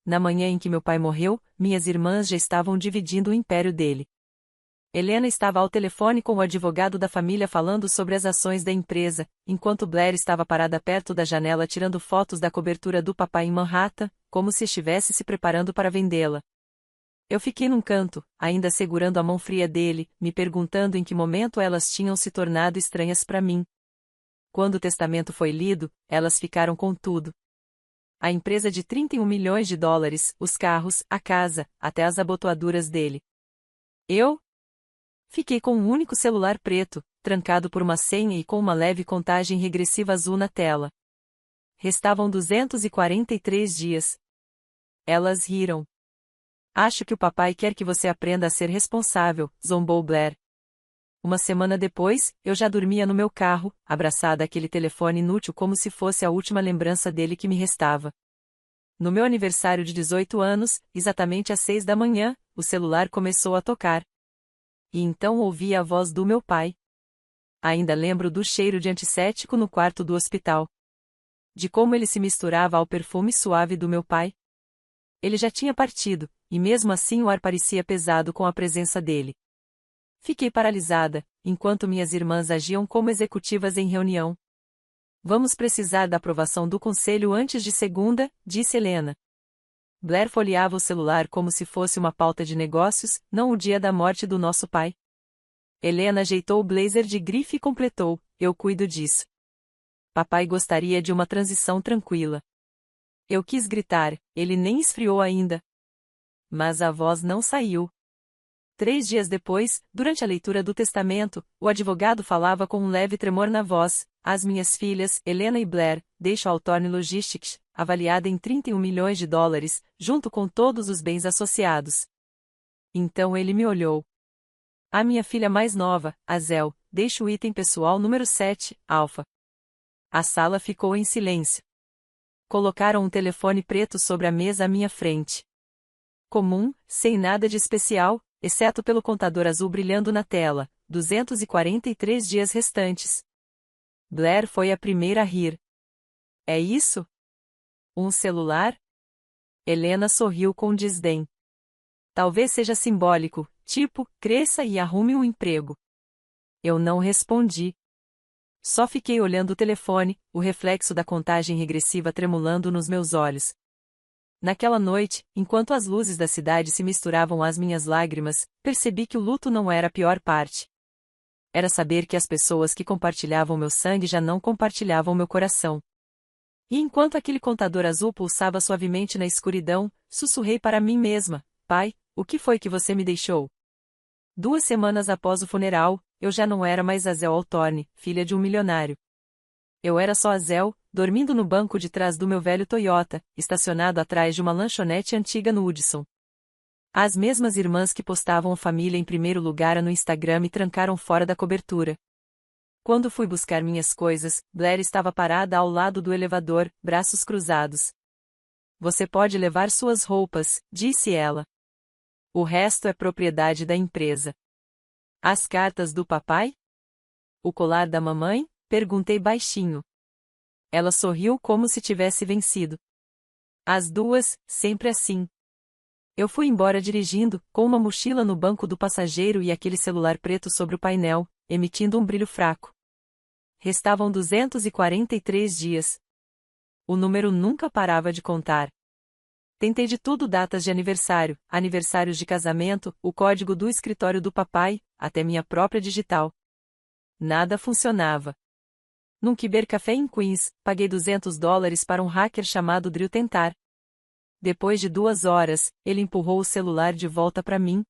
Na manhã em que meu pai morreu, minhas irmãs já estavam dividindo o império dele. Helena estava ao telefone com o advogado da família falando sobre as ações da empresa, enquanto Blair estava parada perto da janela tirando fotos da cobertura do papai em Manhattan, como se estivesse se preparando para vendê-la. Eu fiquei num canto, ainda segurando a mão fria dele, me perguntando em que momento elas tinham se tornado estranhas para mim. Quando o testamento foi lido, elas ficaram com tudo. A empresa de 31 milhões de dólares, os carros, a casa, até as abotoaduras dele. Eu? Fiquei com um único celular preto, trancado por uma senha e com uma leve contagem regressiva azul na tela. Restavam 243 dias. Elas riram. Acho que o papai quer que você aprenda a ser responsável, zombou Blair. Uma semana depois, eu já dormia no meu carro, abraçada àquele telefone inútil como se fosse a última lembrança dele que me restava. No meu aniversário de 18 anos, exatamente às 6 da manhã, o celular começou a tocar. E então ouvi a voz do meu pai. Ainda lembro do cheiro de antisséptico no quarto do hospital. De como ele se misturava ao perfume suave do meu pai. Ele já tinha partido, e mesmo assim o ar parecia pesado com a presença dele. Fiquei paralisada, enquanto minhas irmãs agiam como executivas em reunião. Vamos precisar da aprovação do conselho antes de segunda, disse Helena. Blair folheava o celular como se fosse uma pauta de negócios, não o dia da morte do nosso pai. Helena ajeitou o blazer de grife e completou, eu cuido disso. Papai gostaria de uma transição tranquila. Eu quis gritar, ele nem esfriou ainda. Mas a voz não saiu. 3 dias depois, durante a leitura do testamento, o advogado falava com um leve tremor na voz, as minhas filhas, Helena e Blair, deixo a Hawthorne Logistics, avaliada em 31 milhões de dólares, junto com todos os bens associados. Então ele me olhou. A minha filha mais nova, Azel, deixo o item pessoal número 7, Alpha. A sala ficou em silêncio. Colocaram um telefone preto sobre a mesa à minha frente. Comum, sem nada de especial, exceto pelo contador azul brilhando na tela, 243 dias restantes. Blair foi a primeira a rir. É isso? Um celular? Helena sorriu com desdém. Talvez seja simbólico, tipo, cresça e arrume um emprego. Eu não respondi. Só fiquei olhando o telefone, o reflexo da contagem regressiva tremulando nos meus olhos. Naquela noite, enquanto as luzes da cidade se misturavam às minhas lágrimas, percebi que o luto não era a pior parte. Era saber que as pessoas que compartilhavam meu sangue já não compartilhavam meu coração. E enquanto aquele contador azul pulsava suavemente na escuridão, sussurrei para mim mesma, pai, o que foi que você me deixou? 2 semanas após o funeral, eu já não era mais Azel Hawthorne, filha de um milionário. Eu era só Azel, dormindo no banco de trás do meu velho Toyota, estacionado atrás de uma lanchonete antiga no Hudson. As mesmas irmãs que postavam a família em primeiro lugar no Instagram me trancaram fora da cobertura. Quando fui buscar minhas coisas, Blair estava parada ao lado do elevador, braços cruzados. Você pode levar suas roupas, disse ela. O resto é propriedade da empresa. As cartas do papai? O colar da mamãe? Perguntei baixinho. Ela sorriu como se tivesse vencido. As duas, sempre assim. Eu fui embora dirigindo, com uma mochila no banco do passageiro e aquele celular preto sobre o painel, emitindo um brilho fraco. Restavam 243 dias. O número nunca parava de contar. Tentei de tudo datas de aniversário, aniversários de casamento, o código do escritório do papai, até minha própria digital. Nada funcionava. Num cybercafé em Queens, paguei $200 para um hacker chamado Drew tentar. Depois de 2 horas, ele empurrou o celular de volta para mim.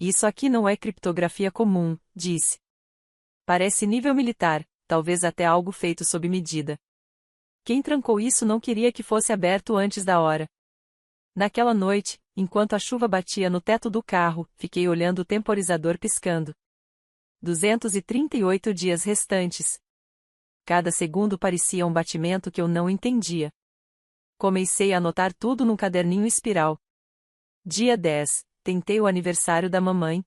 Isso aqui não é criptografia comum, disse. Parece nível militar, talvez até algo feito sob medida. Quem trancou isso não queria que fosse aberto antes da hora. Naquela noite, enquanto a chuva batia no teto do carro, fiquei olhando o temporizador piscando. 238 dias restantes. Cada segundo parecia um batimento que eu não entendia. Comecei a anotar tudo num caderninho espiral. Dia 10, tentei o aniversário da mamãe.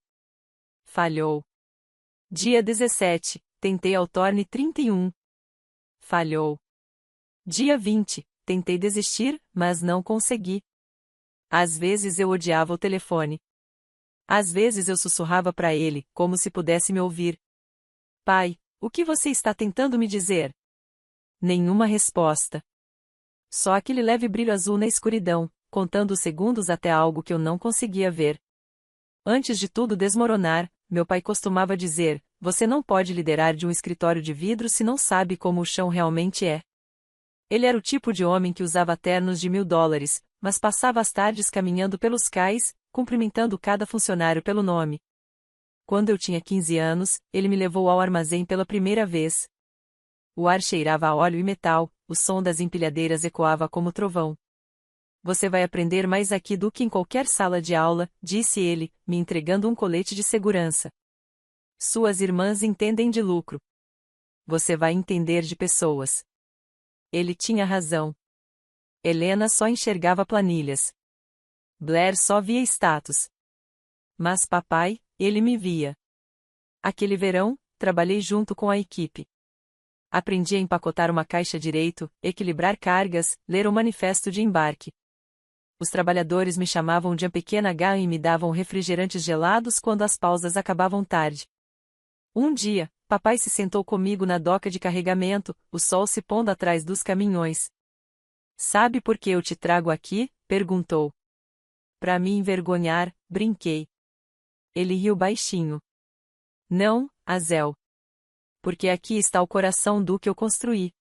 Falhou. Dia 17, tentei Hawthorne 31. Falhou. Dia 20, tentei desistir, mas não consegui. Às vezes eu odiava o telefone. Às vezes eu sussurrava para ele, como se pudesse me ouvir. Pai, o que você está tentando me dizer? Nenhuma resposta. Só aquele leve brilho azul na escuridão, contando os segundos até algo que eu não conseguia ver. Antes de tudo desmoronar, meu pai costumava dizer: você não pode liderar de um escritório de vidro se não sabe como o chão realmente é. Ele era o tipo de homem que usava ternos de $1000, mas passava as tardes caminhando pelos cais, cumprimentando cada funcionário pelo nome. Quando eu tinha 15 anos, ele me levou ao armazém pela primeira vez. O ar cheirava a óleo e metal, o som das empilhadeiras ecoava como trovão. Você vai aprender mais aqui do que em qualquer sala de aula, disse ele, me entregando um colete de segurança. Suas irmãs entendem de lucro. Você vai entender de pessoas. Ele tinha razão. Helena só enxergava planilhas. Blair só via status. Mas papai, ele me via. Aquele verão, trabalhei junto com a equipe. Aprendi a empacotar uma caixa direito, equilibrar cargas, ler o manifesto de embarque. Os trabalhadores me chamavam de a pequena H e me davam refrigerantes gelados quando as pausas acabavam tarde. Um dia, papai se sentou comigo na doca de carregamento, o sol se pondo atrás dos caminhões. Sabe por que eu te trago aqui? Perguntou. Para me envergonhar, brinquei. Ele riu baixinho. Não, Azel. Porque aqui está o coração do que eu construí.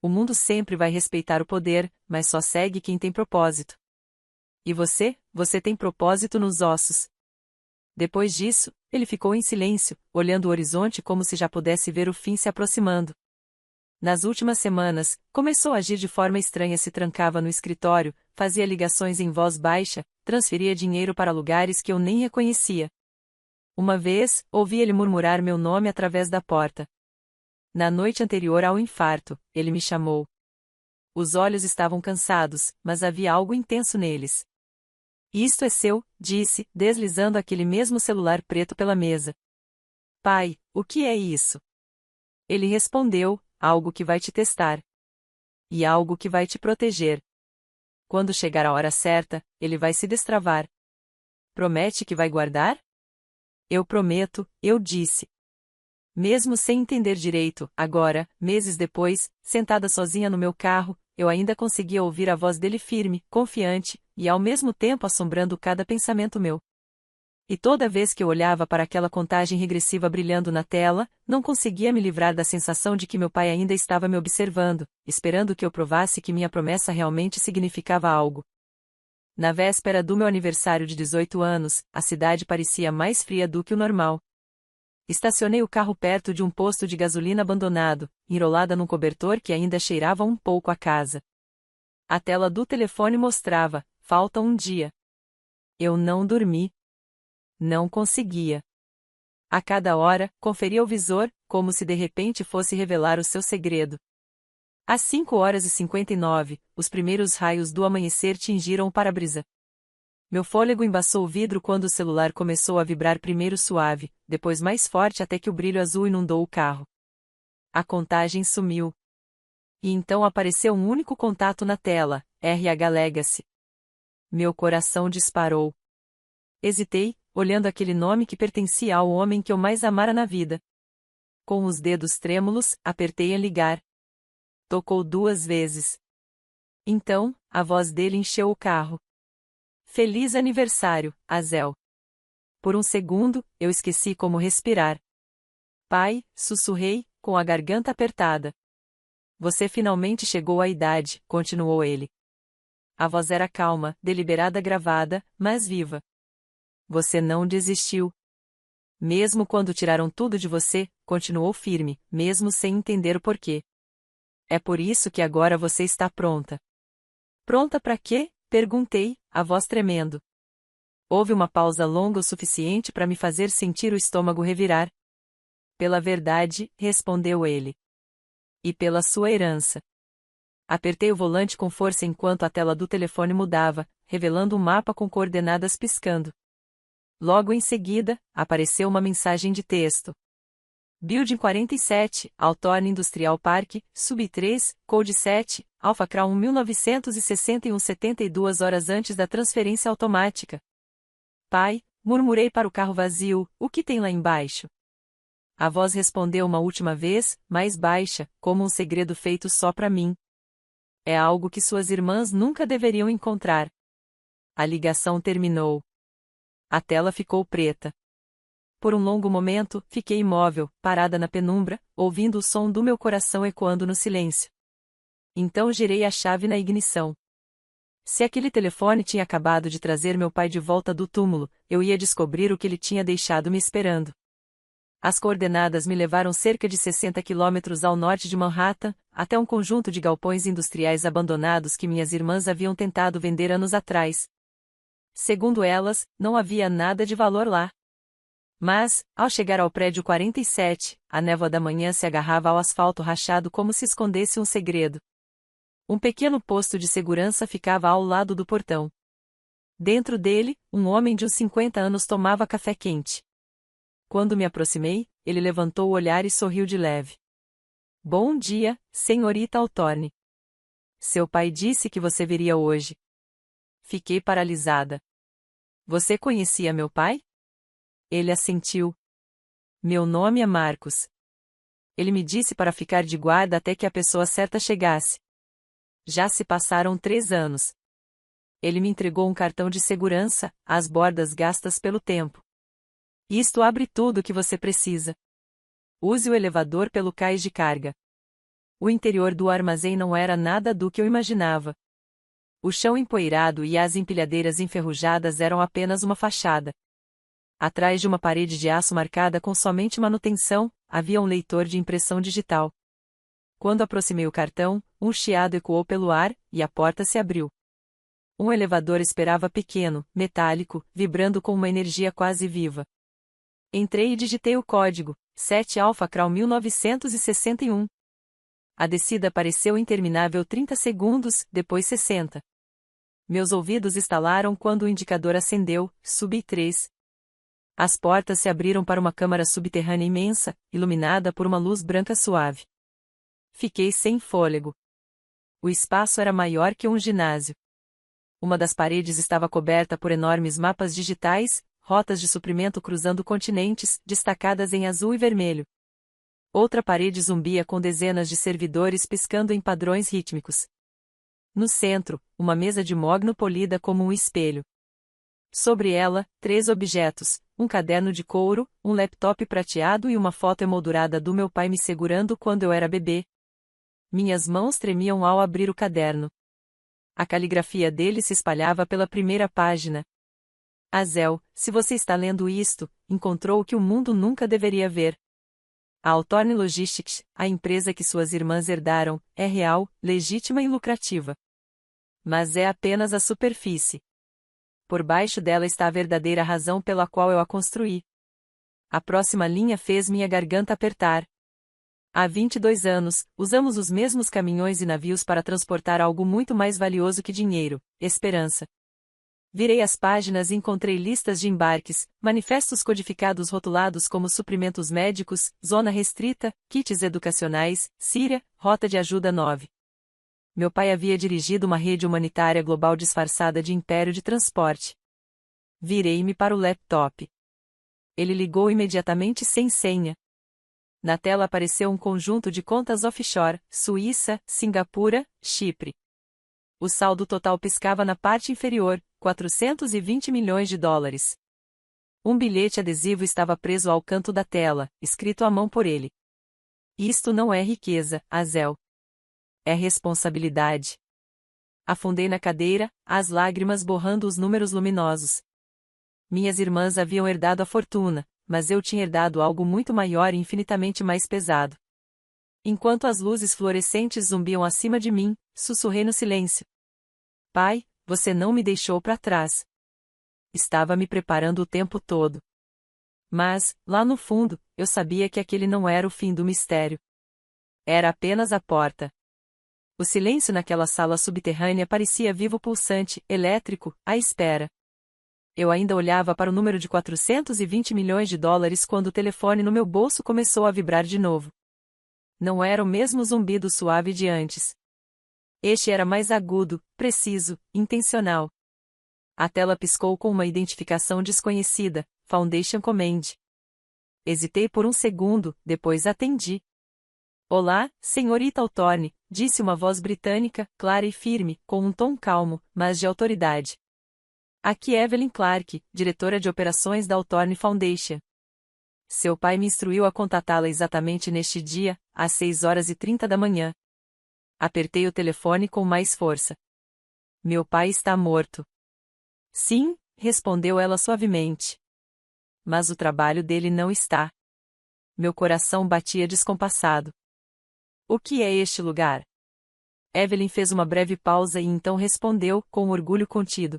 O mundo sempre vai respeitar o poder, mas só segue quem tem propósito. E você tem propósito nos ossos. Depois disso, ele ficou em silêncio, olhando o horizonte como se já pudesse ver o fim se aproximando. Nas últimas semanas, começou a agir de forma estranha, se trancava no escritório, fazia ligações em voz baixa, transferia dinheiro para lugares que eu nem reconhecia. Uma vez, ouvi ele murmurar meu nome através da porta. Na noite anterior ao infarto, ele me chamou. Os olhos estavam cansados, mas havia algo intenso neles. Isto é seu, disse, deslizando aquele mesmo celular preto pela mesa. Pai, o que é isso? Ele respondeu, algo que vai te testar. E algo que vai te proteger. Quando chegar a hora certa, ele vai se destravar. Promete que vai guardar? Eu prometo, eu disse. Mesmo sem entender direito, agora, meses depois, sentada sozinha no meu carro, eu ainda conseguia ouvir a voz dele firme, confiante, e ao mesmo tempo assombrando cada pensamento meu. E toda vez que eu olhava para aquela contagem regressiva brilhando na tela, não conseguia me livrar da sensação de que meu pai ainda estava me observando, esperando que eu provasse que minha promessa realmente significava algo. Na véspera do meu aniversário de 18 anos, a cidade parecia mais fria do que o normal. Estacionei o carro perto de um posto de gasolina abandonado, enrolada num cobertor que ainda cheirava um pouco a casa. A tela do telefone mostrava: falta um dia. Eu não dormi. Não conseguia. A cada hora, conferia o visor, como se de repente fosse revelar o seu segredo. Às 5h59, os primeiros raios do amanhecer tingiram o para-brisa. Meu fôlego embaçou o vidro quando o celular começou a vibrar, primeiro suave, depois mais forte até que o brilho azul inundou o carro. A contagem sumiu. E então apareceu um único contato na tela: RH Legacy. Meu coração disparou. Hesitei, olhando aquele nome que pertencia ao homem que eu mais amara na vida. Com os dedos trêmulos, apertei em ligar. Tocou 2 vezes. Então, a voz dele encheu o carro. Feliz aniversário, Azel. Por um segundo, eu esqueci como respirar. Pai, sussurrei, com a garganta apertada. Você finalmente chegou à idade, continuou ele. A voz era calma, deliberada, gravada, mas viva. Você não desistiu. Mesmo quando tiraram tudo de você, continuou firme, mesmo sem entender o porquê. É por isso que agora você está pronta. Pronta para quê? Perguntei, a voz tremendo. Houve uma pausa longa o suficiente para me fazer sentir o estômago revirar. Pela verdade, respondeu ele. E pela sua herança. Apertei o volante com força enquanto a tela do telefone mudava, revelando um mapa com coordenadas piscando. Logo em seguida, apareceu uma mensagem de texto. Building 47, Hawthorne Industrial Park, Sub 3, Code 7, Alpha Crown 1961 72 horas antes da transferência automática. Pai, murmurei para o carro vazio, o que tem lá embaixo? A voz respondeu uma última vez, mais baixa, como um segredo feito só para mim. É algo que suas irmãs nunca deveriam encontrar. A ligação terminou. A tela ficou preta. Por um longo momento, fiquei imóvel, parada na penumbra, ouvindo o som do meu coração ecoando no silêncio. Então girei a chave na ignição. Se aquele telefone tinha acabado de trazer meu pai de volta do túmulo, eu ia descobrir o que ele tinha deixado me esperando. As coordenadas me levaram cerca de 60 quilômetros ao norte de Manhattan, até um conjunto de galpões industriais abandonados que minhas irmãs haviam tentado vender anos atrás. Segundo elas, não havia nada de valor lá. Mas, ao chegar ao prédio 47, a névoa da manhã se agarrava ao asfalto rachado como se escondesse um segredo. Um pequeno posto de segurança ficava ao lado do portão. Dentro dele, um homem de uns 50 anos tomava café quente. Quando me aproximei, ele levantou o olhar e sorriu de leve. Bom dia, senhorita Hawthorne. Seu pai disse que você viria hoje. Fiquei paralisada. Você conhecia meu pai? Ele assentiu. Meu nome é Marcos. Ele me disse para ficar de guarda até que a pessoa certa chegasse. Já se passaram 3 anos. Ele me entregou um cartão de segurança, as bordas gastas pelo tempo. Isto abre tudo o que você precisa. Use o elevador pelo cais de carga. O interior do armazém não era nada do que eu imaginava. O chão empoeirado e as empilhadeiras enferrujadas eram apenas uma fachada. Atrás de uma parede de aço marcada com somente manutenção, havia um leitor de impressão digital. Quando aproximei o cartão, um chiado ecoou pelo ar, e a porta se abriu. Um elevador esperava pequeno, metálico, vibrando com uma energia quase viva. Entrei e digitei o código, 7 Alpha Crown 1961. A descida pareceu interminável 30 segundos, depois 60. Meus ouvidos estalaram quando o indicador acendeu, Sub 3. As portas se abriram para uma câmara subterrânea imensa, iluminada por uma luz branca suave. Fiquei sem fôlego. O espaço era maior que um ginásio. Uma das paredes estava coberta por enormes mapas digitais, rotas de suprimento cruzando continentes, destacadas em azul e vermelho. Outra parede zumbia com dezenas de servidores piscando em padrões rítmicos. No centro, uma mesa de mogno polida como um espelho. Sobre ela, 3 objetos, um caderno de couro, um laptop prateado e uma foto emoldurada do meu pai me segurando quando eu era bebê. Minhas mãos tremiam ao abrir o caderno. A caligrafia dele se espalhava pela primeira página. Azel, se você está lendo isto, encontrou o que o mundo nunca deveria ver. A Hawthorne Logistics, a empresa que suas irmãs herdaram, é real, legítima e lucrativa. Mas é apenas a superfície. Por baixo dela está a verdadeira razão pela qual eu a construí. A próxima linha fez minha garganta apertar. Há 22 anos, usamos os mesmos caminhões e navios para transportar algo muito mais valioso que dinheiro, esperança. Virei as páginas e encontrei listas de embarques, manifestos codificados rotulados como suprimentos médicos, zona restrita, kits educacionais, Síria, rota de ajuda 9. Meu pai havia dirigido uma rede humanitária global disfarçada de império de transporte. Virei-me para o laptop. Ele ligou imediatamente sem senha. Na tela apareceu um conjunto de contas offshore, Suíça, Singapura, Chipre. O saldo total piscava na parte inferior, 420 milhões de dólares. Um bilhete adesivo estava preso ao canto da tela, escrito à mão por ele. Isto não é riqueza, Azel. É responsabilidade. Afundei na cadeira, as lágrimas borrando os números luminosos. Minhas irmãs haviam herdado a fortuna, mas eu tinha herdado algo muito maior e infinitamente mais pesado. Enquanto as luzes fluorescentes zumbiam acima de mim, sussurrei no silêncio. Pai, você não me deixou para trás. Estava me preparando o tempo todo. Mas, lá no fundo, eu sabia que aquele não era o fim do mistério. Era apenas a porta. O silêncio naquela sala subterrânea parecia vivo pulsante, elétrico, à espera. Eu ainda olhava para o número de 420 milhões de dólares quando o telefone no meu bolso começou a vibrar de novo. Não era o mesmo zumbido suave de antes. Este era mais agudo, preciso, intencional. A tela piscou com uma identificação desconhecida, Foundation Command. Hesitei por um segundo, depois atendi. Olá, senhorita Hawthorne, disse uma voz britânica, clara e firme, com um tom calmo, mas de autoridade. Aqui Evelyn Clark, diretora de operações da Hawthorne Foundation. Seu pai me instruiu a contatá-la exatamente neste dia, às 6h30 da manhã. Apertei o telefone com mais força. Meu pai está morto. Sim, respondeu ela suavemente. Mas o trabalho dele não está. Meu coração batia descompassado. O que é este lugar? Evelyn fez uma breve pausa e então respondeu, com orgulho contido.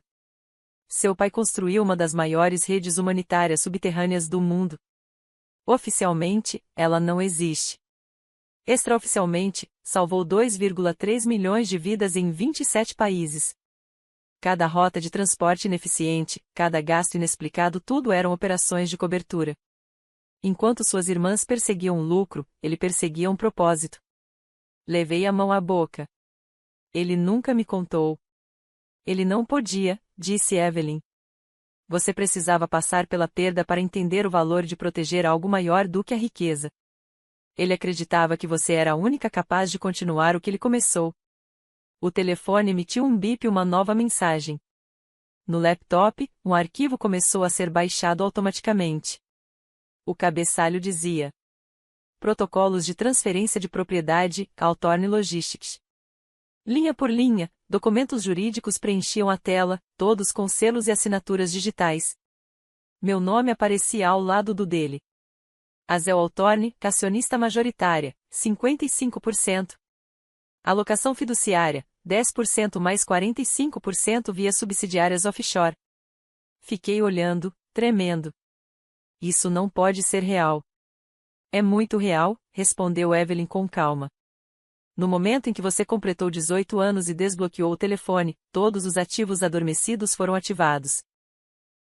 Seu pai construiu uma das maiores redes humanitárias subterrâneas do mundo. Oficialmente, ela não existe. Extraoficialmente, salvou 2,3 milhões de vidas em 27 países. Cada rota de transporte ineficiente, cada gasto inexplicado, tudo eram operações de cobertura. Enquanto suas irmãs perseguiam um lucro, ele perseguia um propósito. Levei a mão à boca. Ele nunca me contou. Ele não podia, disse Evelyn. Você precisava passar pela perda para entender o valor de proteger algo maior do que a riqueza. Ele acreditava que você era a única capaz de continuar o que ele começou. O telefone emitiu um bip e uma nova mensagem. No laptop, um arquivo começou a ser baixado automaticamente. O cabeçalho dizia: Protocolos de transferência de propriedade, Hawthorne Logistics. Linha por linha, documentos jurídicos preenchiam a tela, todos com selos e assinaturas digitais. Meu nome aparecia ao lado do dele. Azel Hawthorne, acionista majoritária, 55%. Alocação fiduciária, 10% mais 45% via subsidiárias offshore. Fiquei olhando, tremendo. Isso não pode ser real. É muito real, respondeu Evelyn com calma. No momento em que você completou 18 anos e desbloqueou o telefone, todos os ativos adormecidos foram ativados.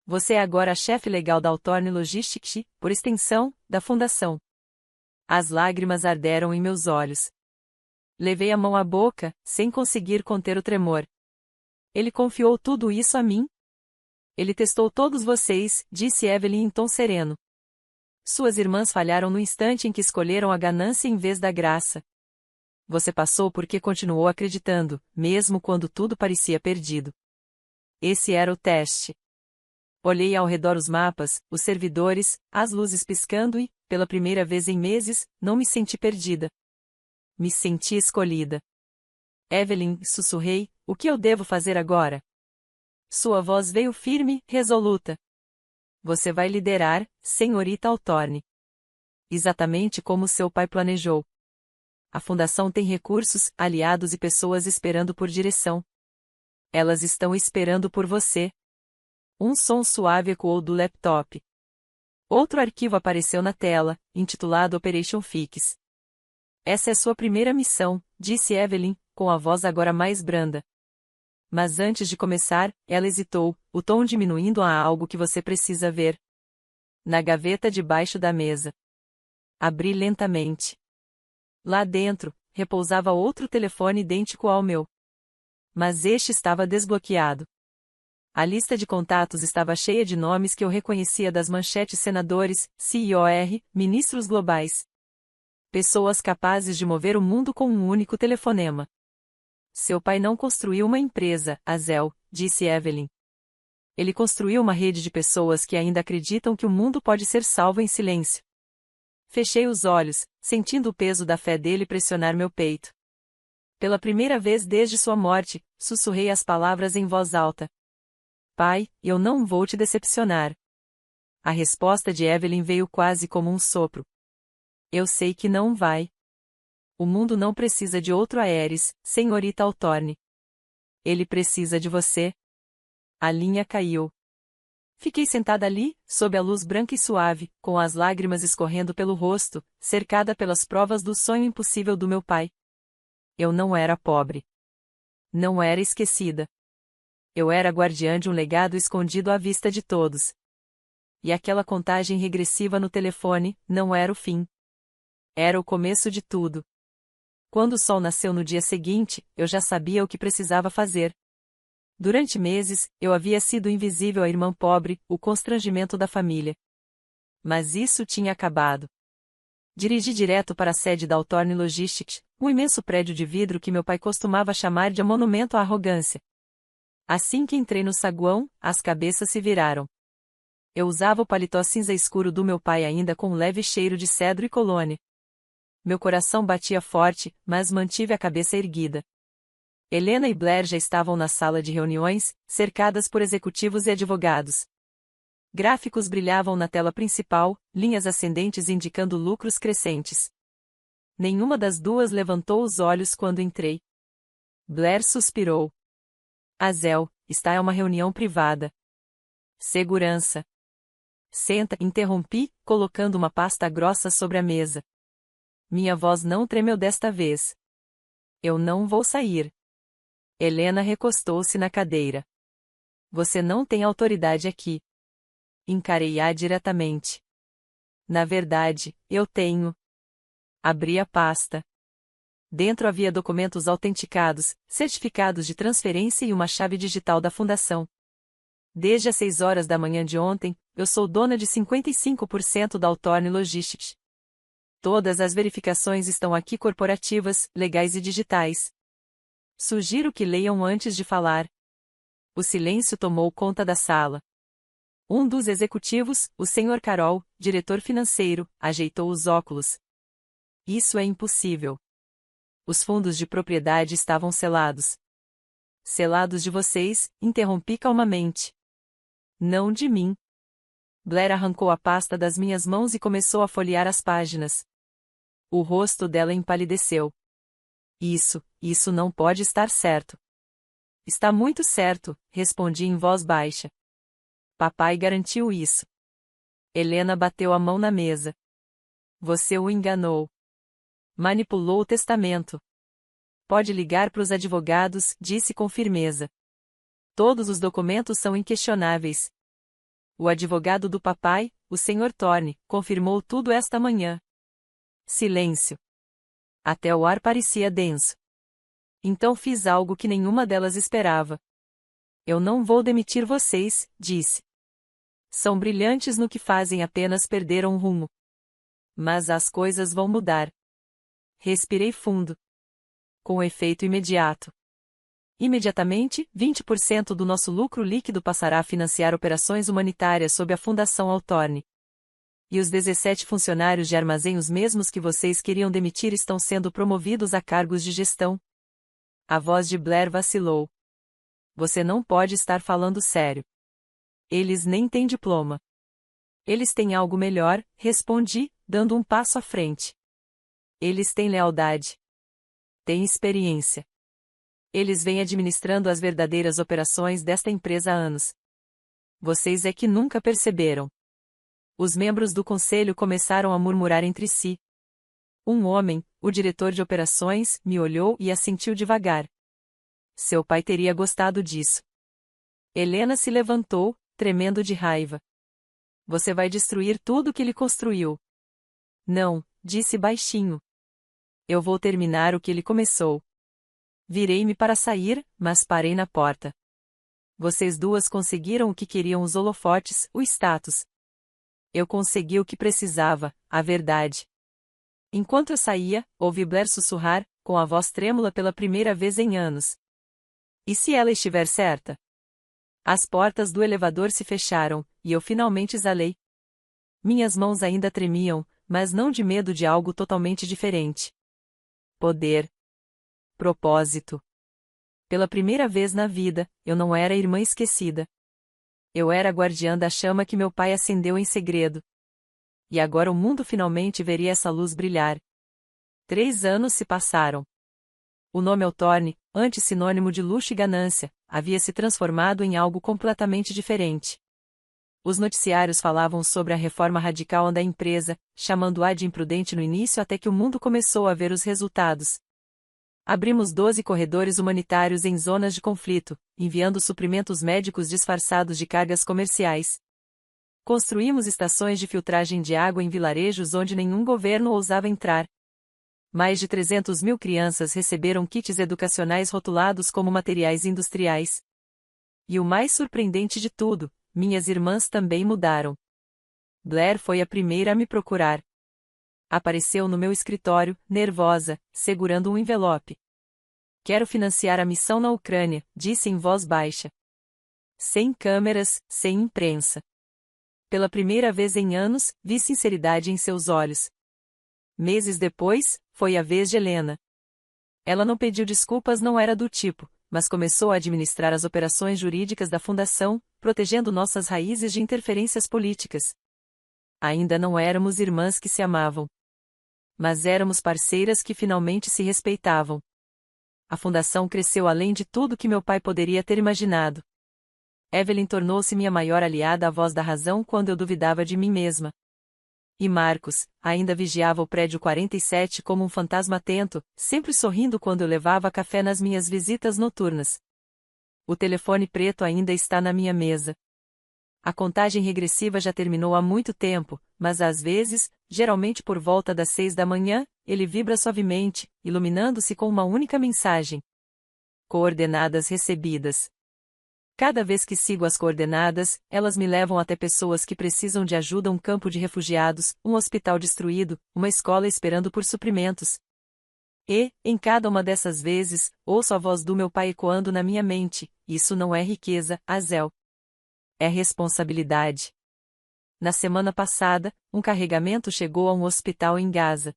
Você é agora a chefe legal da Hawthorne Logistics, por extensão, da fundação. As lágrimas arderam em meus olhos. Levei a mão à boca, sem conseguir conter o tremor. Ele confiou tudo isso a mim? Ele testou todos vocês, disse Evelyn em tom sereno. Suas irmãs falharam no instante em que escolheram a ganância em vez da graça. Você passou porque continuou acreditando, mesmo quando tudo parecia perdido. Esse era o teste. Olhei ao redor os mapas, os servidores, as luzes piscando e, pela primeira vez em meses, não me senti perdida. Me senti escolhida. Evelyn, sussurrei, o que eu devo fazer agora? Sua voz veio firme, resoluta. Você vai liderar, senhorita Hawthorne. Exatamente como seu pai planejou. A fundação tem recursos, aliados e pessoas esperando por direção. Elas estão esperando por você. Um som suave ecoou do laptop. Outro arquivo apareceu na tela, intitulado Operation Fix. Essa é sua primeira missão, disse Evelyn, com a voz agora mais branda. Mas antes de começar, ela hesitou, o tom diminuindo a algo que você precisa ver. Na gaveta debaixo da mesa. Abri lentamente. Lá dentro, repousava outro telefone idêntico ao meu. Mas este estava desbloqueado. A lista de contatos estava cheia de nomes que eu reconhecia das manchetes: senadores, CIOR, ministros globais. Pessoas capazes de mover o mundo com um único telefonema. Seu pai não construiu uma empresa, Azel, disse Evelyn. Ele construiu uma rede de pessoas que ainda acreditam que o mundo pode ser salvo em silêncio. Fechei os olhos, sentindo o peso da fé dele pressionar meu peito. Pela primeira vez desde sua morte, sussurrei as palavras em voz alta. Pai, eu não vou te decepcionar. A resposta de Evelyn veio quase como um sopro. Eu sei que não vai. O mundo não precisa de outro Aeres, senhorita Hawthorne. Ele precisa de você. A linha caiu. Fiquei sentada ali, sob a luz branca e suave, com as lágrimas escorrendo pelo rosto, cercada pelas provas do sonho impossível do meu pai. Eu não era pobre. Não era esquecida. Eu era guardiã de um legado escondido à vista de todos. E aquela contagem regressiva no telefone não era o fim. Era o começo de tudo. Quando o sol nasceu no dia seguinte, eu já sabia o que precisava fazer. Durante meses, eu havia sido invisível à irmã pobre, o constrangimento da família. Mas isso tinha acabado. Dirigi direto para a sede da Hawthorne Logistics, um imenso prédio de vidro que meu pai costumava chamar de monumento à arrogância. Assim que entrei no saguão, as cabeças se viraram. Eu usava o paletó cinza escuro do meu pai ainda com um leve cheiro de cedro e colônia. Meu coração batia forte, mas mantive a cabeça erguida. Helena e Blair já estavam na sala de reuniões, cercadas por executivos e advogados. Gráficos brilhavam na tela principal, linhas ascendentes indicando lucros crescentes. Nenhuma das duas levantou os olhos quando entrei. Blair suspirou. Azel, está é uma reunião privada. Segurança. Senta, interrompi, colocando uma pasta grossa sobre a mesa. Minha voz não tremeu desta vez. Eu não vou sair. Helena recostou-se na cadeira. Você não tem autoridade aqui. Encarei-a diretamente. Na verdade, eu tenho. Abri a pasta. Dentro havia documentos autenticados, certificados de transferência e uma chave digital da fundação. Desde as 6 horas da manhã de ontem, eu sou dona de 55% da Hawthorne Logistics. Todas as verificações estão aqui corporativas, legais e digitais. Sugiro que leiam antes de falar. O silêncio tomou conta da sala. Um dos executivos, o Sr. Carol, diretor financeiro, ajeitou os óculos. Isso é impossível. Os fundos de propriedade estavam selados. Selados de vocês, interrompi calmamente. Não de mim. Blair arrancou a pasta das minhas mãos e começou a folhear as páginas. O rosto dela empalideceu. Isso não pode estar certo. Está muito certo, respondi em voz baixa. Papai garantiu isso. Helena bateu a mão na mesa. Você o enganou. Manipulou o testamento. Pode ligar para os advogados, disse com firmeza. Todos os documentos são inquestionáveis. O advogado do papai, o Sr. Thorne, confirmou tudo esta manhã. Silêncio. Até o ar parecia denso. Então fiz algo que nenhuma delas esperava. Eu não vou demitir vocês, disse. São brilhantes no que fazem, apenas perderam o rumo. Mas as coisas vão mudar. Respirei fundo. Com efeito imediato. Imediatamente, 20% do nosso lucro líquido passará a financiar operações humanitárias sob a Fundação Hawthorne. E os 17 funcionários de armazém, os mesmos que vocês queriam demitir, estão sendo promovidos a cargos de gestão. A voz de Blair vacilou. Você não pode estar falando sério. Eles nem têm diploma. Eles têm algo melhor, respondi, dando um passo à frente. Eles têm lealdade. Têm experiência. Eles vêm administrando as verdadeiras operações desta empresa há anos. Vocês é que nunca perceberam. Os membros do conselho começaram a murmurar entre si. Um homem, o diretor de operações, me olhou e assentiu devagar. Seu pai teria gostado disso. Helena se levantou, tremendo de raiva. Você vai destruir tudo que ele construiu. Não, disse baixinho. Eu vou terminar o que ele começou. Virei-me para sair, mas parei na porta. Vocês duas conseguiram o que queriam, os holofotes, o status. Eu consegui o que precisava, a verdade. Enquanto eu saía, ouvi Blair sussurrar, com a voz trêmula pela primeira vez em anos. E se ela estiver certa? As portas do elevador se fecharam, e eu finalmente exalei. Minhas mãos ainda tremiam, mas não de medo, de algo totalmente diferente. Poder. Propósito. Pela primeira vez na vida, eu não era a irmã esquecida. Eu era a guardiã da chama que meu pai acendeu em segredo. E agora o mundo finalmente veria essa luz brilhar. 3 anos se passaram. O nome Hawthorne, antes sinônimo de luxo e ganância, havia se transformado em algo completamente diferente. Os noticiários falavam sobre a reforma radical da empresa, chamando-a de imprudente no início, até que o mundo começou a ver os resultados. Abrimos 12 corredores humanitários em zonas de conflito, enviando suprimentos médicos disfarçados de cargas comerciais. Construímos estações de filtragem de água em vilarejos onde nenhum governo ousava entrar. Mais de 300 mil crianças receberam kits educacionais rotulados como materiais industriais. E o mais surpreendente de tudo, minhas irmãs também mudaram. Blair foi a primeira a me procurar. Apareceu no meu escritório, nervosa, segurando um envelope. Quero financiar a missão na Ucrânia, disse em voz baixa. Sem câmeras, sem imprensa. Pela primeira vez em anos, vi sinceridade em seus olhos. Meses depois, foi a vez de Helena. Ela não pediu desculpas, não era do tipo, mas começou a administrar as operações jurídicas da fundação, protegendo nossas raízes de interferências políticas. Ainda não éramos irmãs que se amavam. Mas éramos parceiras que finalmente se respeitavam. A fundação cresceu além de tudo que meu pai poderia ter imaginado. Evelyn tornou-se minha maior aliada, a voz da razão quando eu duvidava de mim mesma. E Marcos, ainda vigiava o prédio 47 como um fantasma atento, sempre sorrindo quando eu levava café nas minhas visitas noturnas. O telefone preto ainda está na minha mesa. A contagem regressiva já terminou há muito tempo, mas às vezes, geralmente por volta das 6 da manhã, ele vibra suavemente, iluminando-se com uma única mensagem. Coordenadas recebidas. Cada vez que sigo as coordenadas, elas me levam até pessoas que precisam de ajuda, um campo de refugiados, um hospital destruído, uma escola esperando por suprimentos. E, em cada uma dessas vezes, ouço a voz do meu pai ecoando na minha mente: isso não é riqueza, Azel. É responsabilidade. Na semana passada, um carregamento chegou a um hospital em Gaza.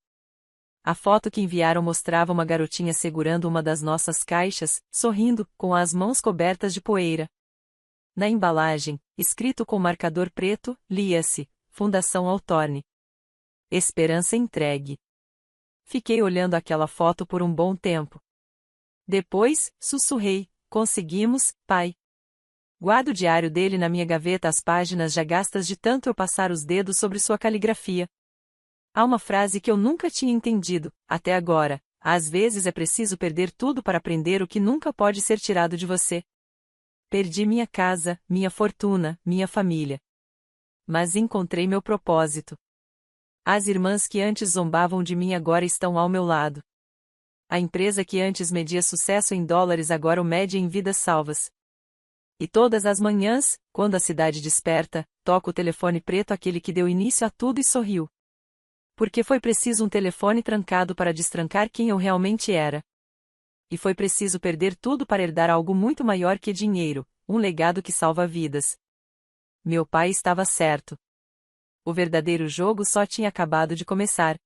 A foto que enviaram mostrava uma garotinha segurando uma das nossas caixas, sorrindo, com as mãos cobertas de poeira. Na embalagem, escrito com marcador preto, lia-se: Fundação Altorne. Esperança entregue. Fiquei olhando aquela foto por um bom tempo. Depois, sussurrei: conseguimos, pai. Guardo o diário dele na minha gaveta, as páginas já gastas de tanto eu passar os dedos sobre sua caligrafia. Há uma frase que eu nunca tinha entendido, até agora: às vezes é preciso perder tudo para aprender o que nunca pode ser tirado de você. Perdi minha casa, minha fortuna, minha família. Mas encontrei meu propósito. As irmãs que antes zombavam de mim agora estão ao meu lado. A empresa que antes media sucesso em dólares agora o mede em vidas salvas. E todas as manhãs, quando a cidade desperta, toco o telefone preto, aquele que deu início a tudo, e sorriu. Porque foi preciso um telefone trancado para destrancar quem eu realmente era. E foi preciso perder tudo para herdar algo muito maior que dinheiro, um legado que salva vidas. Meu pai estava certo. O verdadeiro jogo só tinha acabado de começar.